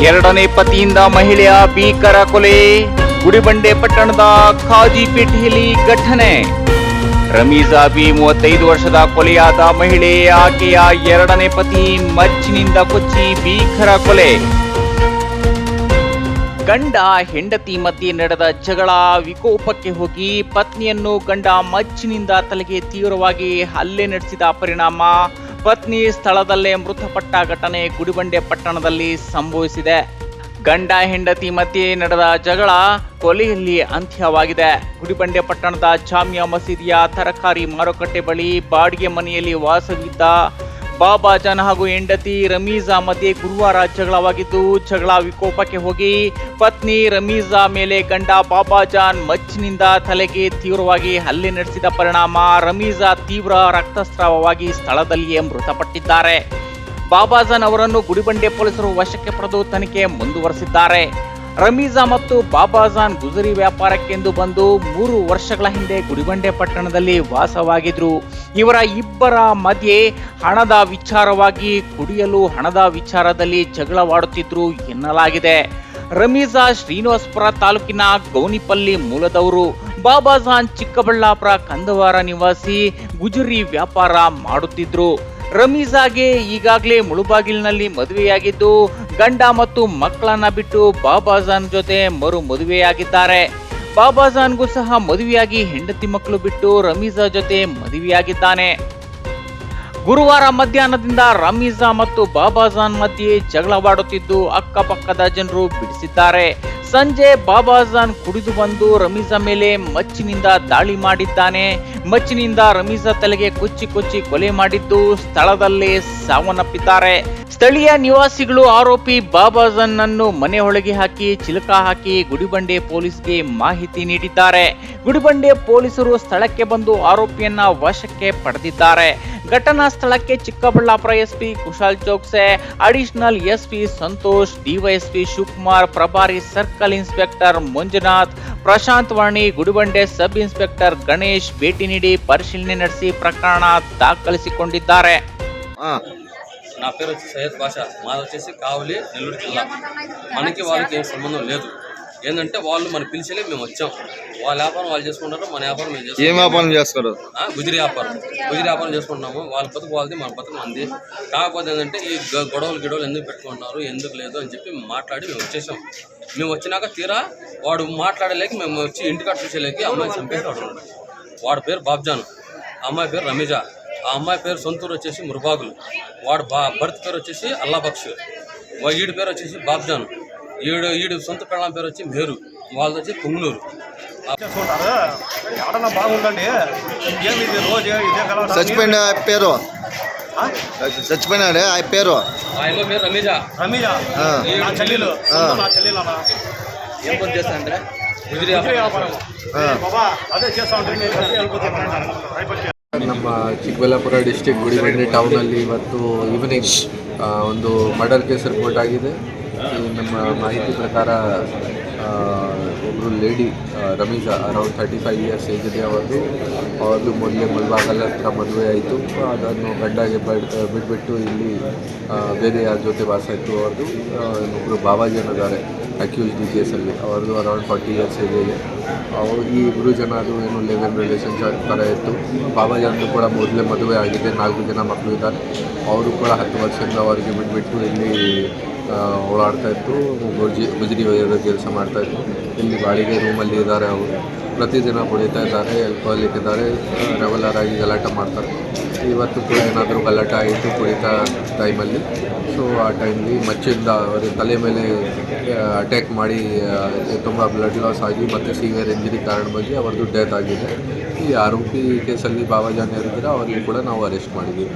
ಎರಡನೇ ಪತಿಯಿಂದ ಮಹಿಳೆಯ ಭೀಕರ ಕೊಲೆ. ಗುಡಿಬಂಡೆ ಪಟ್ಟಣದ ಖಾಜಿಪೇಟೆಯಲ್ಲಿ ಘಟನೆ. ರಮೀಜಾ ಬಿ 35 ವರ್ಷದ ಕೊಲೆಯಾದ ಮಹಿಳೆ, ಆಕೆಯ ಎರಡನೇ ಪತಿ ಮಚ್ಚಿನಿಂದ ಕೊಚ್ಚಿ ಭೀಕರ ಕೊಲೆ. ಗಂಡ ಹೆಂಡತಿ ಮಧ್ಯೆ ನಡೆದ ಜಗಳ ವಿಕೋಪಕ್ಕೆ ಹೋಗಿ ಪತ್ನಿಯನ್ನು ಗಂಡ ಮಚ್ಚಿನಿಂದ ತಲೆಗೆ ತೀವ್ರವಾಗಿ ಹಲ್ಲೆ ನಡೆಸಿದ ಪರಿಣಾಮ ಪತ್ನಿ ಸ್ಥಳದಲ್ಲೇ ಮೃತಪಟ್ಟ ಘಟನೆ ಗುಡಿಬಂಡೆ ಪಟ್ಟಣದಲ್ಲಿ ಸಂಭವಿಸಿದೆ. ಗಂಡ ಹೆಂಡತಿ ಮಧ್ಯೆ ನಡೆದ ಜಗಳ ಕೊಲೆಯಲ್ಲಿ ಅಂತ್ಯವಾಗಿದೆ. ಗುಡಿಬಂಡೆ ಪಟ್ಟಣದ ಜಾಮಿಯಾ ಮಸೀದಿಯ ತರಕಾರಿ ಮಾರುಕಟ್ಟೆ ಬಳಿ ಬಾಡಿಗೆ ಮನೆಯಲ್ಲಿ ವಾಸವಿದ್ದ ಬಾಬಾಜಾನ್ ಹಾಗೂ ಹೆಂಡತಿ ರಮೀಜಾ ಮಧ್ಯೆ ಗುರುವಾರ ಜಗಳವಾಗಿದ್ದು, ಜಗಳ ವಿಕೋಪಕ್ಕೆ ಹೋಗಿ ಪತ್ನಿ ರಮೀಜಾ ಮೇಲೆ ಗಂಡ ಬಾಬಾಜಾನ್ ಮಚ್ಚಿನಿಂದ ತಲೆಗೆ ತೀವ್ರವಾಗಿ ಹಲ್ಲೆ ನಡೆಸಿದ ಪರಿಣಾಮ ರಮೀಜಾ ತೀವ್ರ ರಕ್ತಸ್ರಾವವಾಗಿ ಸ್ಥಳದಲ್ಲಿಯೇ ಮೃತಪಟ್ಟಿದ್ದಾರೆ. ಬಾಬಾಜಾನ್ ಅವರನ್ನು ಗುಡಿಬಂಡೆ ಪೊಲೀಸರು ವಶಕ್ಕೆ ಪಡೆದು ತನಿಖೆ ಮುಂದುವರೆಸಿದ್ದಾರೆ. ರಮೀಜಾ ಮತ್ತು ಬಾಬಾಜಾನ್ ಗುಜರಿ ವ್ಯಾಪಾರಕ್ಕೆಂದು ಬಂದು 3 ವರ್ಷಗಳ ಹಿಂದೆ ಗುಡಿಬಂಡೆ ಪಟ್ಟಣದಲ್ಲಿ ವಾಸವಾಗಿದ್ರು. ಇವರ ಇಬ್ಬರ ಮಧ್ಯೆ ಹಣದ ವಿಚಾರವಾಗಿ ಕುಡಿಯಲು ಹಣದ ವಿಚಾರದಲ್ಲಿ ಜಗಳವಾಡುತ್ತಿದ್ರು ಎನ್ನಲಾಗಿದೆ. ರಮೀಜಾ ಶ್ರೀನಿವಾಸಪುರ ತಾಲೂಕಿನ ಗೌನಿಪಲ್ಲಿ ಮೂಲದವರು. ಬಾಬಾಜಾನ್ ಚಿಕ್ಕಬಳ್ಳಾಪುರ ಕಂದವಾರ ನಿವಾಸಿ, ಗುಜರಿ ವ್ಯಾಪಾರ ಮಾಡುತ್ತಿದ್ರು. ರಮೀಜಾಗೆ ಈಗಾಗಲೇ ಮುಳುಬಾಗಿಲಿನಲ್ಲಿ ಮದುವೆಯಾಗಿದ್ದು, ಗಂಡ ಮತ್ತು ಮಕ್ಕಳನ್ನ ಬಿಟ್ಟು ಬಾಬಾಜಾನ್ ಜೊತೆ ಮರು ಮದುವೆಯಾಗಿದ್ದಾರೆ. ಬಾಬಾಜಾನ್ಗೂ ಸಹ ಮದುವೆಯಾಗಿ ಹೆಂಡತಿ ಮಕ್ಕಳು ಬಿಟ್ಟು ರಮೀಜಾ ಜೊತೆ ಮದುವೆಯಾಗಿದ್ದಾನೆ. ಗುರುವಾರ ಮಧ್ಯಾಹ್ನದಿಂದ ರಮೀಜಾ ಮತ್ತು ಬಾಬಾಜಾನ್ ಮಧ್ಯೆ ಜಗಳವಾಡುತ್ತಿದ್ದು ಅಕ್ಕಪಕ್ಕದ ಜನರು ಬಿಡಿಸಿದ್ದಾರೆ. ಸಂಜೆ ಬಾಬಾಜಾನ್ ಕುಡಿದು ಬಂದು ರಮೀಜಾ ಮೇಲೆ ಮಚ್ಚಿನಿಂದ ದಾಳಿ ಮಾಡಿದ್ದಾನೆ. ಮಚ್ಚಿನಿಂದ ರಮೀಜಾ ತಲೆಗೆ ಕೊಚ್ಚಿ ಕೊಲೆ ಮಾಡಿದ್ದು ಸ್ಥಳದಲ್ಲೇ ಸಾವನ್ನಪ್ಪಿದ್ದಾರೆ. ಸ್ಥಳೀಯ ನಿವಾಸಿಗಳು ಆರೋಪಿ ಬಾಬಾಜಾನ್ ನನ್ನು ಮನೆ ಒಳಗೆ ಹಾಕಿ ಚಿಲಕ ಹಾಕಿ ಗುಡಿಬಂಡೆ ಪೊಲೀಸ್ಗೆ ಮಾಹಿತಿ ನೀಡಿದ್ದಾರೆ. ಗುಡಿಬಂಡೆ ಪೊಲೀಸರು ಸ್ಥಳಕ್ಕೆ ಬಂದು ಆರೋಪಿಯನ್ನ ವಶಕ್ಕೆ ಪಡೆದಿದ್ದಾರೆ. ಘಟನಾ ಸ್ಥಳಕ್ಕೆ Chikkaballapur SP Kushal Chowkse, additional SP Santosh, DYSP Shivakumar, ಪ್ರಭಾರಿ circle inspector Manjunath, Prashanth Vani, Gudibande sub inspector Ganesh ಭೇಟಿ ನೀಡಿ ಪರಿಶೀಲನೆ ನಡೆಸಿ ప్రకరణ ದಾಖಲಿಸಿಕೊಂಡಿದ್ದಾರೆ. నా పేరు వచ్చి సయ్యద్ బాషా, మాది వచ్చేసి కావలి, నెల్లూరు జిల్లా. మనకి వాళ్ళకి ఏం సంబంధం లేదు. ఏంటంటే వాళ్ళు మన పిలిచేలే మేము వచ్చాం. వాళ్ళ వ్యాపారం వాళ్ళు చేసుకుంటారు, మన వ్యాపారం మేము చేసుకుంటాం. ఏం వ్యాపారం చేస్తారు? గుజరీ వ్యాపారం చేసుకుంటున్నాము. వాళ్ళ బతుకు వాళ్ళది, మన బతుకు మంది. కాకపోతే ఏంటంటే ఈ గొడవలు ఎందుకు పెట్టుకుంటున్నారు, ఎందుకు లేదు అని చెప్పి మాట్లాడి మేము వచ్చేసాం. మేము వచ్చినాక తీరా వాడు మాట్లాడలేక మేము వచ్చి ఇంటికాడ చూసేలేక అమ్మాయి చంపేసి వాడు. వాడి పేరు బాబ్జాన్, అమ్మాయి పేరు రమీజా. ఆ అమ్మాయి పేరు సొంతూరు వచ్చేసి మురుబాగులు. వాడు భర్త పేరు వచ్చేసి అల్లాబక్ష్. ఈడి పేరు వచ్చేసి బాబ్జాన్. ఈడు సొంత పెళ్ళాం పేరు వచ్చి మేరు. వాళ్ళది వచ్చి పుంగనూరు. చచ్చిపోయిన పేరు చచ్చిపోయినాడే ఆ పేరు ఆయన పేరు రమీజా. ఏం పని చేస్తా అంటే గుజరీ వ్యాపారం. ನಮ್ಮ ಚಿಕ್ಕಬಳ್ಳಾಪುರ ಡಿಸ್ಟಿಕ್ ಗುಡಿಬಂಡೆ ಟೌನಲ್ಲಿ ಇವತ್ತು ಈವ್ನಿಂಗ್ ಒಂದು ಮರ್ಡರ್ ಕೇಸ್ ರಿಪೋರ್ಟ್ ಆಗಿದೆ. ನಮ್ಮ ಮಾಹಿತಿ ಪ್ರಕಾರ ಒಬ್ಬರು lady Rameeza around 35 years age ಇದೆ. ಅವ್ರದ್ದು ಮೊದಲೇ ಮುಳ್ಬಾಗಲ್ ಹತ್ರ ಮದುವೆ ಆಯಿತು. ಅದನ್ನು ಗಂಡಗೆ ಬಿಟ್ಬಿಟ್ಟು ಇಲ್ಲಿ ಬೇರೆ ಯಾರ ಜೊತೆ ವಾಸ ಇತ್ತು. ಅವ್ರದ್ದು ಒಬ್ಬರು ಬಾಬಾಜನ್ ಇದ್ದಾರೆ ಅಕ್ಯೂಸ್ಡ್ ಈ ಕೇಸಲ್ಲಿ. ಅವ್ರದ್ದು ಅರೌಂಡ್ 40 ಇಯರ್ಸ್ ಏಜ್ ಇದೆ. ಈ ಇಬ್ಬರು ಜನ ಅದು ಏನು ಲಿವ್-ಇನ್ ರಿಲೇಷನ್ಶಿಪ್ ಥರ ಇತ್ತು. ಬಾಬಾಜನ್ದು ಕೂಡ ಮೊದಲೇ ಮದುವೆ ಆಗಿದೆ, 4 ಜನ ಮಕ್ಕಳು ಇದ್ದಾರೆ. ಅವರು ಕೂಡ 10 ವರ್ಷದಿಂದ ಅವರಿಗೆ ಬಿಟ್ಬಿಟ್ಟು ಇಲ್ಲಿ ಓಡಾಡ್ತಾಯಿತ್ತು, ಗುಜರಿ ಕೆಲಸ ಮಾಡ್ತಾಯಿತ್ತು. ಇಲ್ಲಿ ಬಾಡಿಗೆ ರೂಮಲ್ಲಿ ಇದ್ದಾರೆ. ಅವರು ಪ್ರತಿದಿನ ಕುಡಿತಾ ಇದ್ದಾರೆ, ಆಲ್ಕೋಹಾಲಿಕ್ ಇದ್ದಾರೆ, ರೆಗ್ಯುಲರ್ ಆಗಿ ಗಲಾಟೆ ಮಾಡ್ತಾರೆ. ಇವತ್ತು ಕೂಡ ಏನಾದರೂ ಗಲಾಟೆ ಆಯಿತು ಕುಡಿತಾ ಟೈಮಲ್ಲಿ. ಸೊ ಆ ಟೈಮಲ್ಲಿ ಮಚ್ಚಿಂದ ಅವರ ತಲೆ ಮೇಲೆ ಅಟ್ಯಾಕ್ ಮಾಡಿ ತುಂಬ ಬ್ಲಡ್ ಲಾಸ್ ಆಗಿ ಮತ್ತು ಸಿವಿಯರ್ ಇಂಜರಿ ಕಾರಣ ಬಗ್ಗೆ ಅವ್ರದ್ದು ಡೆತ್ ಆಗಿದೆ. ಈ ಆರೋಪಿ ಕೇಸಲ್ಲಿ ಬಾಬಾಜಾನ್ ಇರಿದ್ರೆ ಅವರಿಗೆ ಕೂಡ ನಾವು ಅರೆಸ್ಟ್ ಮಾಡಿದ್ದೀವಿ.